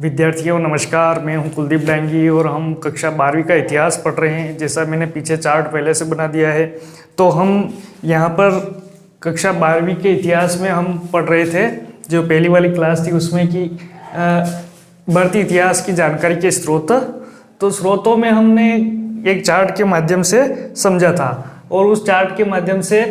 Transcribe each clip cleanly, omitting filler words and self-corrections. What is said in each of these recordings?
विद्यार्थियों नमस्कार, मैं हूं कुलदीप डांगी और हम कक्षा 12वीं का इतिहास पढ़ रहे हैं। जैसा मैंने पीछे चार्ट पहले से बना दिया है, तो हम यहाँ पर कक्षा 12वीं के इतिहास में हम पढ़ रहे थे। जो पहली वाली क्लास थी उसमें कि भारतीय इतिहास की जानकारी के स्रोत, तो स्रोतों में हमने एक चार्ट के माध्यम से समझा था और उस चार्ट के माध्यम से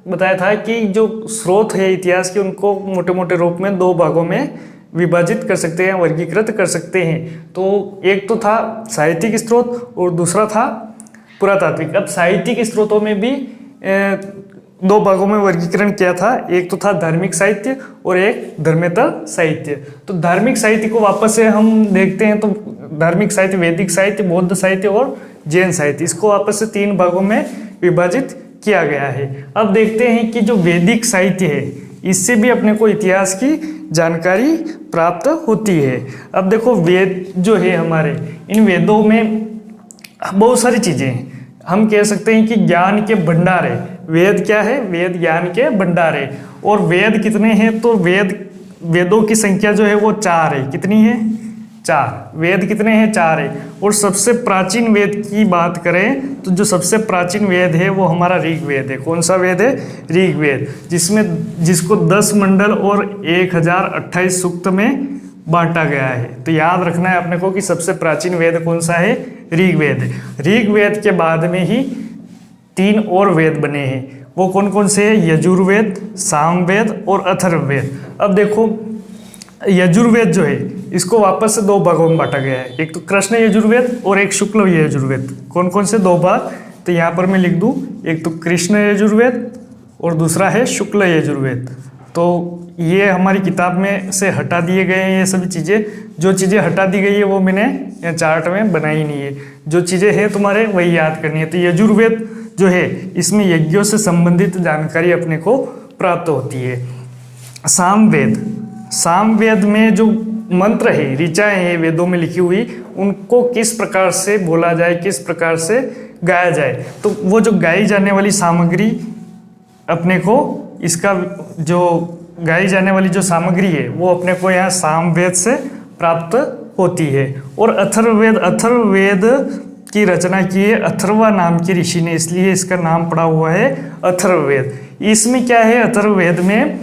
बताया था कि जो स्रोत है इतिहास के उनको मोटे मोटे रूप में दो भागों में विभाजित कर सकते हैं, वर्गीकृत कर सकते हैं। तो एक तो था साहित्यिक स्रोत और दूसरा था पुरातात्विक। अब साहित्यिक स्रोतों में भी दो भागों में वर्गीकरण किया था, एक तो था धार्मिक साहित्य और एक धर्मेतर साहित्य। तो धार्मिक साहित्य को वापस से हम देखते हैं तो धार्मिक साहित्य, वैदिक साहित्य, बौद्ध साहित्य और जैन साहित्य, इसको वापस से तीन भागों में विभाजित किया गया है। अब देखते हैं कि जो वैदिक साहित्य है इससे भी अपने को इतिहास की जानकारी प्राप्त होती है। अब देखो वेद जो है हमारे, इन वेदों में बहुत सारी चीज़ें हैं। हम कह सकते हैं कि ज्ञान के भंडार है। वेद क्या है? वेद ज्ञान के भंडार है। और वेद कितने हैं? तो वेदों की संख्या जो है वो 4 है। कितनी है? 4। वेद कितने हैं? 4 है। और सबसे प्राचीन वेद की बात करें तो जो सबसे प्राचीन वेद है वो हमारा ऋग्वेद है। कौन सा वेद है? ऋग्वेद, जिसको 10 मंडल और 1028 सूक्त में बांटा गया है। तो याद रखना है अपने को कि सबसे प्राचीन वेद कौन सा है? ऋग्वेद है। ऋग्वेद के बाद में ही 3 और वेद बने हैं। वो कौन कौन से हैं? यजुर्वेद, सामवेद और अथर्ववेद। अब देखो यजुर्वेद जो है इसको वापस से 2 भागों में बांटा गया है, एक तो कृष्ण यजुर्वेद और एक शुक्ल यजुर्वेद। कौन कौन से 2 भाग? तो यहाँ पर मैं लिख दूँ, एक तो कृष्ण यजुर्वेद और दूसरा है शुक्ल यजुर्वेद। तो ये हमारी किताब में से हटा दिए गए हैं ये सभी चीज़ें। जो चीज़ें हटा दी गई है वो मैंने यहाँ चार्ट में बनाई नहीं है। जो चीज़ें हैं तुम्हारे वही याद करनी है। तो यजुर्वेद जो है इसमें यज्ञों से संबंधित जानकारी अपने को प्राप्त होती है। सामवेद में जो मंत्र है, ऋचाएँ हैं वेदों में लिखी हुई, उनको किस प्रकार से बोला जाए, किस प्रकार से गाया जाए, तो वो जो गाई जाने वाली सामग्री अपने को, इसका जो गाई जाने वाली जो सामग्री है वो अपने को यहाँ सामवेद से प्राप्त होती है। और अथर्ववेद की रचना की है अथर्वा नाम की ऋषि ने, इसलिए इसका नाम पड़ा हुआ है अथर्ववेद। इसमें क्या है अथर्ववेद में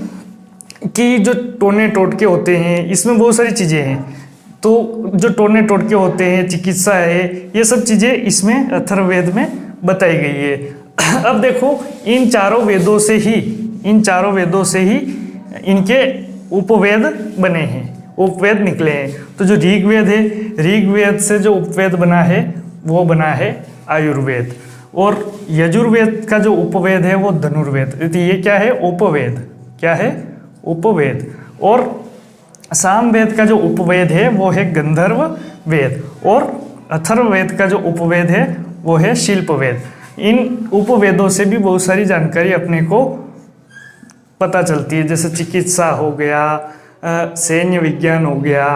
कि जो टोने टोटके होते हैं, इसमें बहुत सारी चीज़ें हैं। तो जो टोने टोटके होते हैं, चिकित्सा है, ये सब चीज़ें इसमें अथर्ववेद में बताई गई है। अब देखो इन चारों वेदों से ही इनके उपवेद बने हैं, उपवेद निकले हैं। तो जो ऋग्वेद है, ऋग्वेद से जो उपवेद बना है वो बना है आयुर्वेद। और यजुर्वेद का जो उपवेद है वो धनुर्वेद। तो ये क्या है? उपवेद। क्या है? उपवेद। और सामवेद का जो उपवेद है वो है गंधर्व वेद। और अथर्ववेद का जो उपवेद है वो है शिल्पवेद। इन उपवेदों से भी बहुत सारी जानकारी अपने को पता चलती है, जैसे चिकित्सा हो गया, सैन्य विज्ञान हो गया।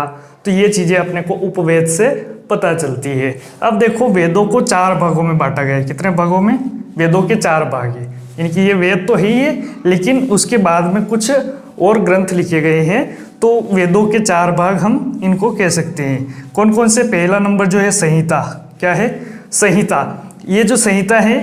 तो ये चीज़ें अपने को उपवेद से पता चलती है। अब देखो वेदों को 4 भागों में बांटा गया है। कितने भागों में? वेदों के 4 भाग है। इनकी ये वेद तो है ही है, लेकिन उसके बाद में कुछ और ग्रंथ लिखे गए हैं। तो वेदों के 4 भाग हम इनको कह सकते हैं। कौन कौन से? पहला नंबर जो है संहिता। क्या है? संहिता। ये जो संहिता है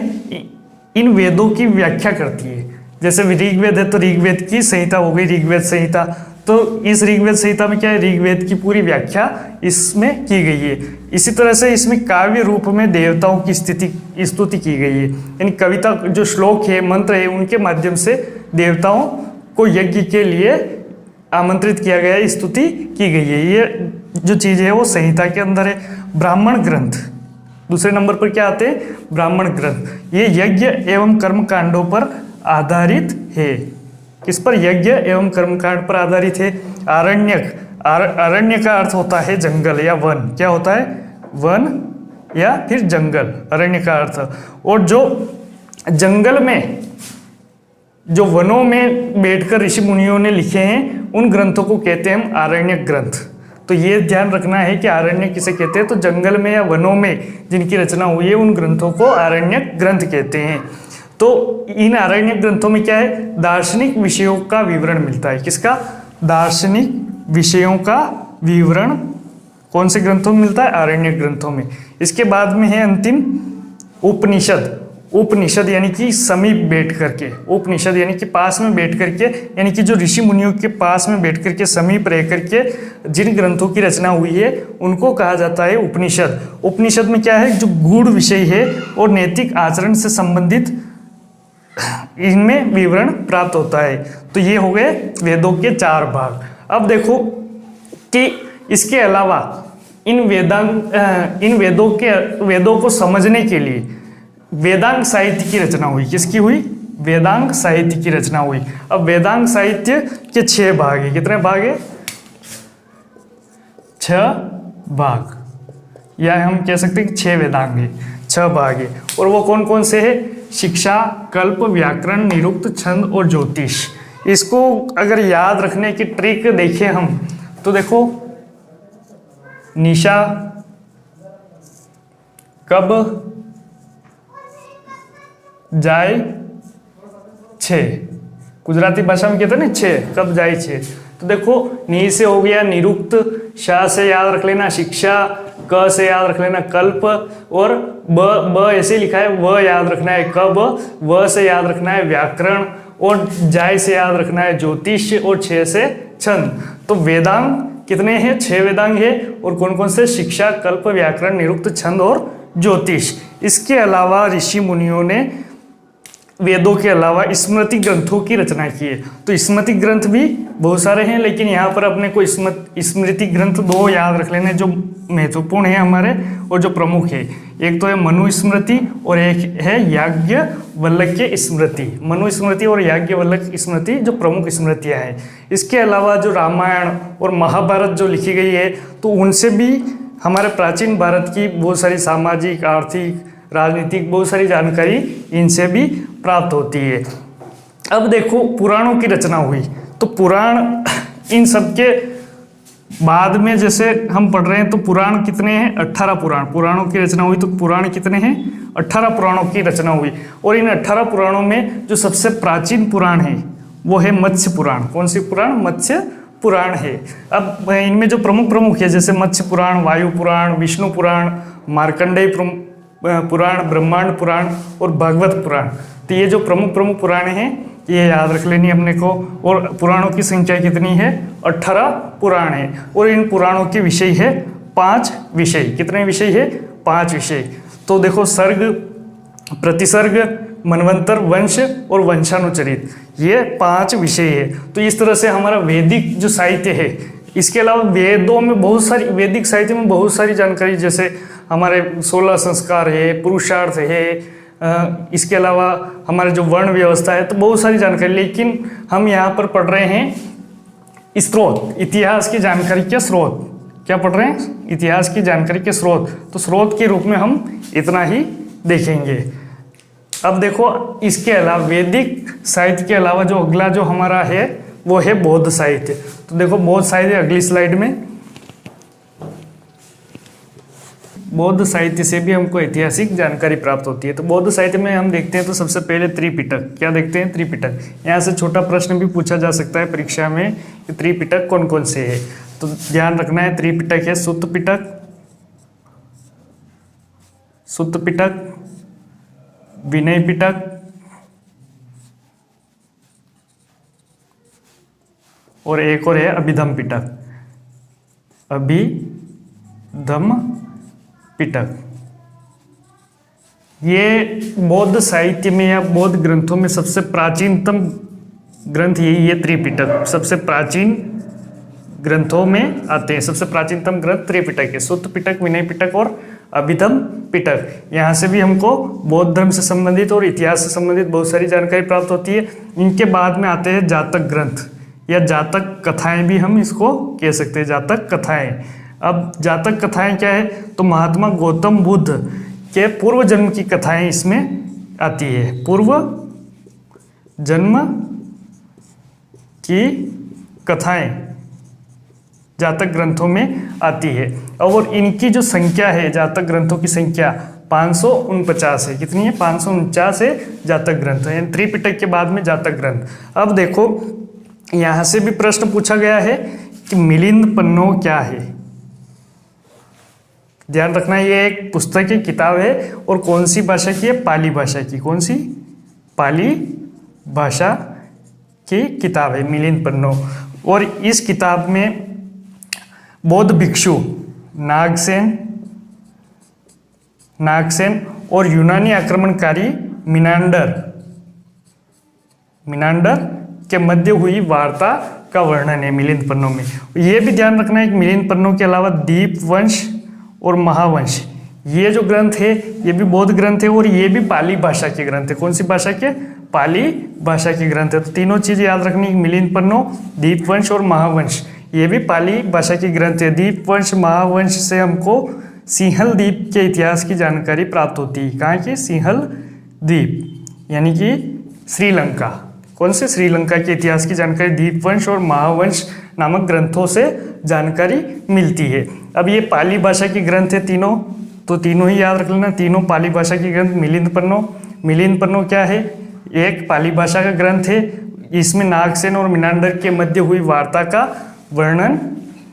इन वेदों की व्याख्या करती है। जैसे ऋग्वेद है तो ऋग्वेद की संहिता हो गई, ऋग्वेद संहिता। तो इस ऋग्वेद संहिता में क्या है? ऋग्वेद की पूरी व्याख्या इसमें की गई है। इसी तरह से इसमें काव्य रूप में देवताओं की स्तुति की गई है। यानी कविता, जो श्लोक है, मंत्र है, उनके माध्यम से देवताओं को यज्ञ के लिए आमंत्रित किया गया है, स्तुति की गई है। ये जो चीज़ है वो संहिता के अंदर है। ब्राह्मण ग्रंथ दूसरे नंबर पर क्या आते हैं? ब्राह्मण ग्रंथ। ये यज्ञ एवं कर्म कांडों पर आधारित है। किस पर? यज्ञ एवं कर्मकांड पर आधारित है। अरण्य का अर्थ होता है जंगल या वन। क्या होता है? वन या फिर जंगल, अरण्य का अर्थ। और जो जंगल में, जो वनों में बैठकर ऋषि मुनियों ने लिखे हैं उन ग्रंथों को कहते हैं हम आरण्यक ग्रंथ। तो ये ध्यान रखना है कि आरण्य किसे कहते हैं? तो जंगल में या वनों में जिनकी रचना हुई है उन ग्रंथों को आरण्यक ग्रंथ कहते हैं। तो इन आरण्यक ग्रंथों में क्या है? दार्शनिक विषयों का विवरण मिलता है। किसका? दार्शनिक विषयों का विवरण कौन से ग्रंथों में मिलता है? आरण्यक ग्रंथों में। इसके बाद में है अंतिम उपनिषद। उपनिषद यानी कि समीप बैठ करके, उपनिषद यानी कि पास में बैठ करके, यानी कि जो ऋषि मुनियों के पास में बैठ करके समीप रह करके जिन ग्रंथों की रचना हुई है उनको कहा जाता है उपनिषद। उपनिषद में क्या है? जो गूढ़ विषय है और नैतिक आचरण से संबंधित इनमें विवरण प्राप्त होता है। तो ये हो गए वेदों के 4 भाग। अब देखो कि इसके अलावा इन वेदों को समझने के लिए वेदांग साहित्य की रचना हुई। किसकी हुई? वेदांग साहित्य की रचना हुई। अब वेदांग साहित्य के 6 भाग है। कितने भाग है? 6 भाग, या हम कह सकते हैं कि 6 वेदांग है, 6 भाग है। और वो कौन कौन से है? शिक्षा, कल्प, व्याकरण, निरुक्त, छंद और ज्योतिष। इसको अगर याद रखने की ट्रिक देखें हम तो देखो, निशा, कब, जाए, 6। गुजराती भाषा में कहते हैं ना 6, कब जाए 6। तो देखो, नी से हो गया निरुक्त, शा से याद रख लेना शिक्षा, क से याद रख लेना कल्प, और ब ऐसे लिखा है, व याद रखना है कब, व से याद रखना है व्याकरण, और जाय से याद रखना है ज्योतिष, और 6 से छंद। तो वेदांग कितने हैं? 6 वेदांग है। और कौन कौन से? शिक्षा, कल्प, व्याकरण, निरुक्त, छंद और ज्योतिष। इसके अलावा ऋषि मुनियों ने वेदों के अलावा स्मृति ग्रंथों की रचना की है। तो स्मृति ग्रंथ भी बहुत सारे हैं, लेकिन यहाँ पर अपने को स्मृति ग्रंथ 2 याद रख लेने जो महत्वपूर्ण है हमारे और जो प्रमुख है। एक तो है मनु स्मृति और एक है याज्ञवल्क्य स्मृति। मनु स्मृति और याज्ञवल्क्य स्मृति जो प्रमुख स्मृतियाँ हैं। इसके अलावा जो रामायण और महाभारत जो लिखी गई है, तो उनसे भी हमारे प्राचीन भारत की बहुत सारी सामाजिक, आर्थिक, राजनीतिक बहुत सारी जानकारी इनसे भी प्राप्त होती है। अब देखो, पुराणों की रचना हुई, तो पुराण इन सब के बाद में जैसे हम पढ़ रहे हैं, तो पुराण कितने हैं? 18 पुराण। पुराणों की रचना हुई, तो पुराण कितने हैं? 18 पुराणों की रचना हुई। और इन 18 पुराणों में जो सबसे प्राचीन पुराण है वो है मत्स्य पुराण। कौन सी पुराण? मत्स्य पुराण है। अब इनमें जो प्रमुख है, जैसे मत्स्य पुराण, वायु पुराण, विष्णु पुराण, मार्कंडेय पुराण, ब्रह्मांड पुराण और भागवत पुराण। तो ये जो प्रमुख पुराण हैं ये याद रख लेनी अपने को। और पुराणों की संख्या कितनी है? 18 पुराण है। और इन पुराणों के विषय है 5 विषय। कितने विषय है? 5 विषय। तो देखो, सर्ग, प्रतिसर्ग, मनवंतर, वंश और वंशानुचरित, ये 5 विषय है। तो इस तरह से हमारा वैदिक जो साहित्य है, इसके अलावा वेदों में बहुत सारी, वैदिक साहित्य में बहुत सारी जानकारी, जैसे हमारे 16 संस्कार है, पुरुषार्थ है, इसके अलावा हमारे जो वर्ण व्यवस्था है, तो बहुत सारी जानकारी। लेकिन हम यहाँ पर पढ़ रहे हैं स्रोत, इतिहास की जानकारी के स्रोत। क्या पढ़ रहे हैं? इतिहास की जानकारी के स्रोत। तो स्रोत के रूप में हम इतना ही देखेंगे। अब देखो, इसके अलावा वैदिक साहित्य के अलावा जो अगला जो हमारा है वो है बौद्ध साहित्य। तो देखो, बौद्ध साहित्य अगली स्लाइड में। बौद्ध साहित्य से भी हमको ऐतिहासिक जानकारी प्राप्त होती है। तो बौद्ध साहित्य में हम देखते हैं तो सबसे पहले त्रिपिटक। क्या देखते हैं? त्रिपिटक। यहाँ से छोटा प्रश्न भी पूछा जा सकता है परीक्षा में कि त्रिपिटक कौन कौन से है। तो ध्यान रखना है, त्रिपिटक है सुत्त पिटक, विनय पिटक, और एक और है अभिधम पिटक। अभिधम पिटक। ये बौद्ध साहित्य में या बौद्ध ग्रंथों में सबसे प्राचीनतम ग्रंथ यही है, त्रिपिटक। सबसे प्राचीन ग्रंथों में आते हैं। सबसे प्राचीनतम ग्रंथ त्रिपिटक है, सुत्त पिटक, विनय पिटक और अभिधम पिटक। यहाँ से भी हमको बौद्ध धर्म से संबंधित और इतिहास से संबंधित बहुत सारी जानकारी प्राप्त होती है। इनके बाद में आते हैं जातक ग्रंथ या जातक कथाएं भी हम इसको कह सकते हैं, जातक कथाएं। अब जातक कथाएं क्या है? तो महात्मा गौतम बुद्ध के पूर्व जन्म की कथाएं इसमें आती है। पूर्व जन्म की कथाएं जातक ग्रंथों में आती है। और इनकी जो संख्या है, जातक ग्रंथों की संख्या 549 है। कितनी है? 549 है जातक ग्रंथ है, त्रिपिटक के बाद में जातक ग्रंथ। अब देखो, यहाँ से भी प्रश्न पूछा गया है कि मिलिंद पन्नो क्या है। ध्यान रखना ये एक पुस्तक की किताब है और कौन सी भाषा की है, पाली भाषा की। कौन सी? पाली भाषा की किताब है, मिलिंद पन्नो। और इस किताब में बौद्ध भिक्षु नागसेन और यूनानी आक्रमणकारी मिनांडर के मध्य हुई वार्ता का वर्णन है मिलिंद पन्नो में। ये भी ध्यान रखना है कि मिलिंद पन्नो के अलावा दीप वंश और महावंश, ये जो ग्रंथ है ये भी बौद्ध ग्रंथ है और ये भी पाली भाषा के ग्रंथ है। कौन सी भाषा के? पाली भाषा के ग्रंथ है। तो तीनों चीज़ याद रखनी, मिलिंद पन्नो, दीप वंश और महावंश, ये भी पाली भाषा के ग्रंथ है। दीप वंश महावंश से हमको सिंहल द्वीप के इतिहास की जानकारी प्राप्त होती है। कहाँ की? सिंहल द्वीप यानी कि श्रीलंका। कौन से? श्रीलंका के इतिहास की जानकारी दीपवंश और महावंश नामक ग्रंथों से जानकारी मिलती है। अब ये पाली भाषा के ग्रंथ है तीनों, तो तीनों ही याद रख लेना, तीनों पाली भाषा के ग्रंथ। मिलिंद पन्नो क्या है? एक पाली भाषा का ग्रंथ है। इसमें नागसेन और मिनांडर के मध्य हुई वार्ता का वर्णन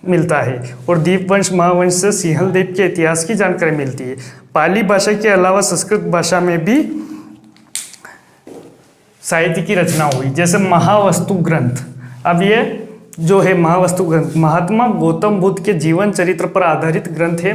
मिलता है और दीपवंश महावंश से सिंहल द्वीप के इतिहास की जानकारी मिलती है। पाली भाषा के अलावा संस्कृत भाषा में भी साहित्य की रचना हुई, जैसे महावस्तु ग्रंथ। अब ये जो है महावस्तु ग्रंथ, महात्मा गौतम बुद्ध के जीवन चरित्र पर आधारित ग्रंथ है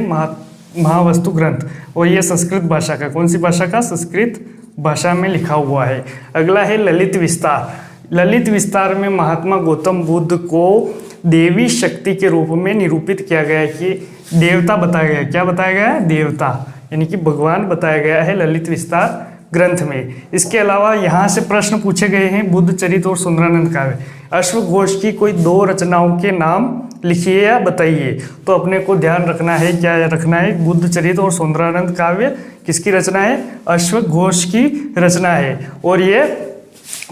महावस्तु ग्रंथ, और ये संस्कृत भाषा का। कौन सी भाषा का? संस्कृत भाषा में लिखा हुआ है। अगला है ललित विस्तार। ललित विस्तार में महात्मा गौतम बुद्ध को देवी शक्ति के रूप में निरूपित किया गया है कि देवता बताया गया है। क्या बताया गया है? देवता यानी कि भगवान बताया गया है ललित विस्तार ग्रंथ में। इसके अलावा यहाँ से प्रश्न पूछे गए हैं बुद्ध चरित्र और सुंदरानंद काव्य। अश्वघोष की कोई दो रचनाओं के नाम लिखिए या बताइए। तो अपने को ध्यान रखना है, क्या रखना है? बुद्ध चरित्र और सुंदरानंद काव्य किसकी रचना है? अश्वघोष की रचना है। और ये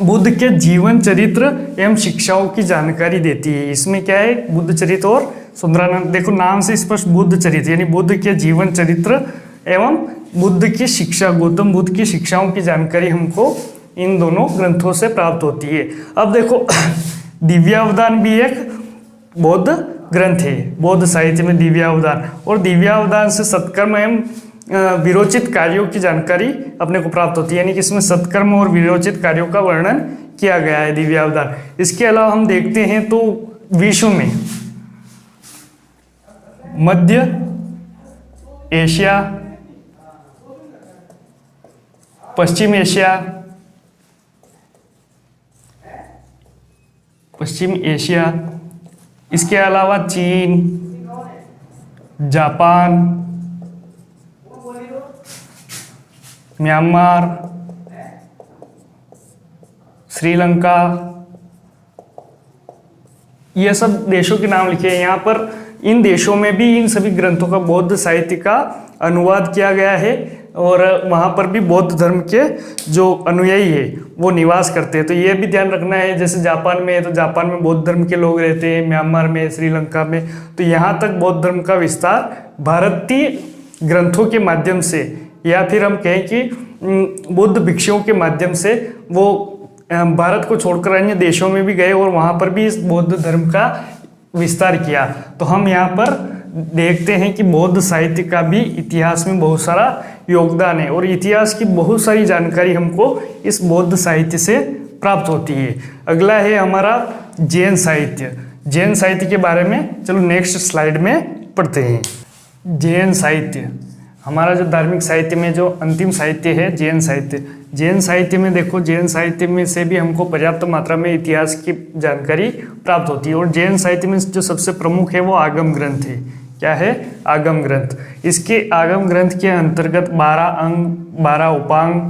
बुद्ध के जीवन चरित्र एवं शिक्षाओं की जानकारी देती है। इसमें क्या है? बुद्ध चरित्र और सुंदरानंद, देखो नाम से स्पष्ट, बुद्ध चरित्र यानी बुद्ध के जीवन चरित्र एवं बुद्ध की शिक्षा, गौतम बुद्ध की शिक्षाओं की जानकारी हमको इन दोनों ग्रंथों से प्राप्त होती है। अब देखो दिव्यावदान भी एक बौद्ध ग्रंथ है, बौद्ध साहित्य में दिव्यावदान, और दिव्यावदान से सत्कर्म एवं विरोचित कार्यों की जानकारी अपने को प्राप्त होती है, यानी कि इसमें सत्कर्म और विरोचित कार्यों का वर्णन किया गया है दिव्यावदान। इसके अलावा हम देखते हैं तो विश्व में मध्य एशिया, पश्चिम एशिया, इसके अलावा चीन, जापान, म्यांमार, श्रीलंका, ये सब देशों के नाम लिखे हैं यहाँ पर। इन देशों में भी इन सभी ग्रंथों का बौद्ध साहित्य का अनुवाद किया गया है और वहाँ पर भी बौद्ध धर्म के जो अनुयायी है वो निवास करते हैं। तो ये भी ध्यान रखना है, जैसे जापान में है तो जापान में बौद्ध धर्म के लोग रहते हैं, म्यांमार में, श्रीलंका में, तो यहाँ तक बौद्ध धर्म का विस्तार भारतीय ग्रंथों के माध्यम से, या फिर हम कहें कि बुद्ध भिक्षुओं के माध्यम से वो भारत को छोड़कर अन्य देशों में भी गए और वहाँ पर भी इस बौद्ध धर्म का विस्तार किया। तो हम यहाँ पर देखते हैं कि बौद्ध साहित्य का भी इतिहास में बहुत सारा योगदान है और इतिहास की बहुत सारी जानकारी हमको इस बौद्ध साहित्य से प्राप्त होती है। अगला है हमारा जैन साहित्य। जैन साहित्य के बारे में चलो नेक्स्ट स्लाइड में पढ़ते हैं। जैन साहित्य हमारा जो धार्मिक साहित्य में जो अंतिम साहित्य है जैन साहित्य। जैन साहित्य में देखो, जैन साहित्य में से भी हमको पर्याप्त मात्रा में इतिहास की जानकारी प्राप्त होती है और जैन साहित्य में जो सबसे प्रमुख है वो आगम ग्रंथ है। क्या है? आगम ग्रंथ। इसके आगम ग्रंथ के अंतर्गत 12 अंग, 12 उपांग,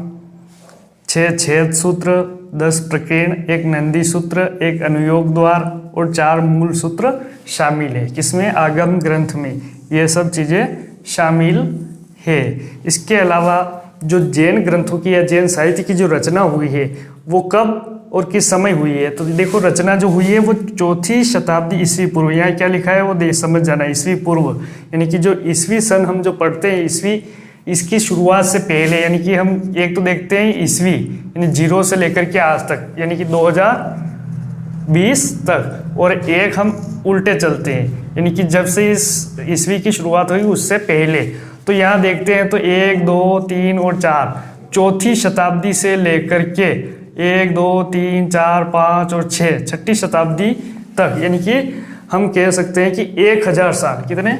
6 छेद सूत्र, 10 प्रकीर्ण, 1 नंदी सूत्र, 1 अनुयोग द्वार और 4 मूल सूत्र शामिल है। किसमें? आगम ग्रंथ में ये सब चीज़ें शामिल है। इसके अलावा जो जैन ग्रंथों की या जैन साहित्य की जो रचना हुई है वो कब और किस समय हुई है? तो देखो रचना जो हुई है वो 4वीं शताब्दी ईस्वी पूर्व। यहाँ क्या लिखा है वो समझ जाना, ईस्वी पूर्व, यानी कि जो ईस्वी सन हम जो पढ़ते हैं ईस्वी, इसकी शुरुआत से पहले, यानी कि हम एक तो देखते हैं ईस्वी यानी 0 से लेकर के आज तक, यानी कि 2020 तक, और एक हम उल्टे चलते हैं यानी कि जब से इस ईस्वी की शुरुआत हुई उससे पहले। तो यहाँ देखते हैं तो 1, 2, 3 और 4 चौथी शताब्दी से लेकर के 1, 2, 3, 4, 5 और 6 छठी शताब्दी तक, यानी कि हम कह सकते हैं कि 1000 साल, कितने,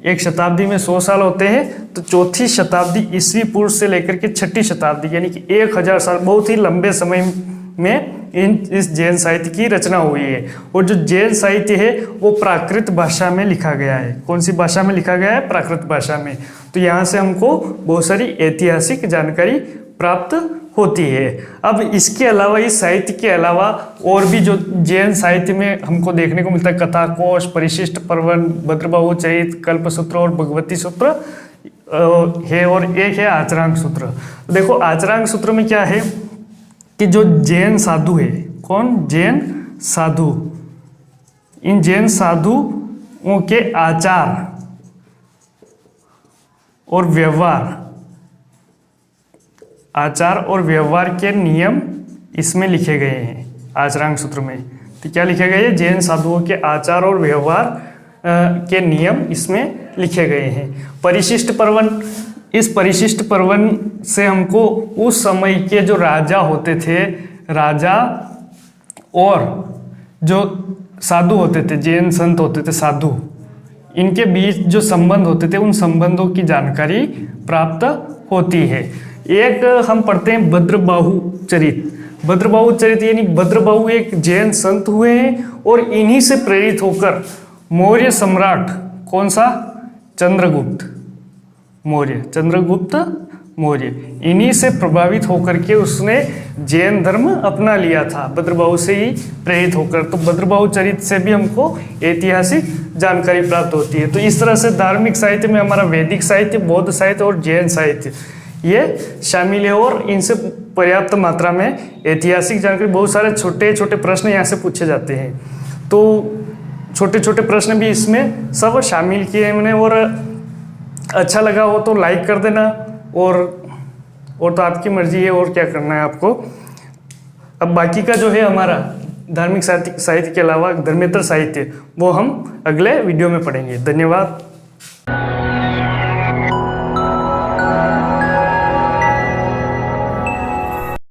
एक शताब्दी में 100 साल होते हैं, तो चौथी शताब्दी ईस्वी पूर्व से लेकर के छठी शताब्दी यानी कि 1000 साल, बहुत ही लंबे समय में इस जैन साहित्य की रचना हुई है। और जो जैन साहित्य है वो प्राकृत भाषा में लिखा गया है। कौन सी भाषा में लिखा गया है? प्राकृत भाषा में। तो यहाँ से हमको बहुत सारी ऐतिहासिक जानकारी प्राप्त होती है। अब इसके अलावा, इस साहित्य के अलावा और भी जो जैन साहित्य में हमको देखने को मिलता है, कथा कोश, परिशिष्ट पर्वन, भद्रबाहु चरित, कल्पसूत्र और भगवती सूत्र है, और एक है आचरांक सूत्र। तो देखो आचरांक सूत्र में क्या है कि जो जैन साधु है, कौन? जैन साधु, इन जैन साधुओं के आचार और व्यवहार के नियम इसमें लिखे गए हैं आचरांक सूत्र में। तो क्या लिखे गए? जैन साधुओं के आचार और व्यवहार के नियम इसमें लिखे गए हैं। परिशिष्ट पर्वन, इस परिशिष्ट पर्वन से हमको उस समय के जो राजा होते थे, राजा और जो साधु होते थे, जैन संत होते थे, साधु, इनके बीच जो संबंध होते थे उन संबंधों की जानकारी प्राप्त होती है। एक हम पढ़ते हैं भद्रबाहु चरित। भद्रबाहु चरित यानी भद्रबाहु एक जैन संत हुए हैं और इन्हीं से प्रेरित होकर मौर्य सम्राट, कौन सा? चंद्रगुप्त मौर्य, इन्हीं से प्रभावित होकर के उसने जैन धर्म अपना लिया था, भद्रबाहु से ही प्रेरित होकर। तो भद्रबाहु चरित से भी हमको ऐतिहासिक जानकारी प्राप्त होती है। तो इस तरह से धार्मिक साहित्य में हमारा वैदिक साहित्य, बौद्ध साहित्य और जैन साहित्य ये शामिल है, और इनसे पर्याप्त मात्रा में ऐतिहासिक जानकारी, बहुत सारे छोटे छोटे प्रश्न यहाँ से पूछे जाते हैं। तो छोटे छोटे प्रश्न भी इसमें सब शामिल किए हैं मैंने, और अच्छा लगा हो तो लाइक कर देना, और तो आपकी मर्जी है और क्या करना है आपको। अब बाकी का जो है हमारा धार्मिक साहित्य के अलावा धर्मेतर साहित्य, वो हम अगले वीडियो में पढ़ेंगे। धन्यवाद।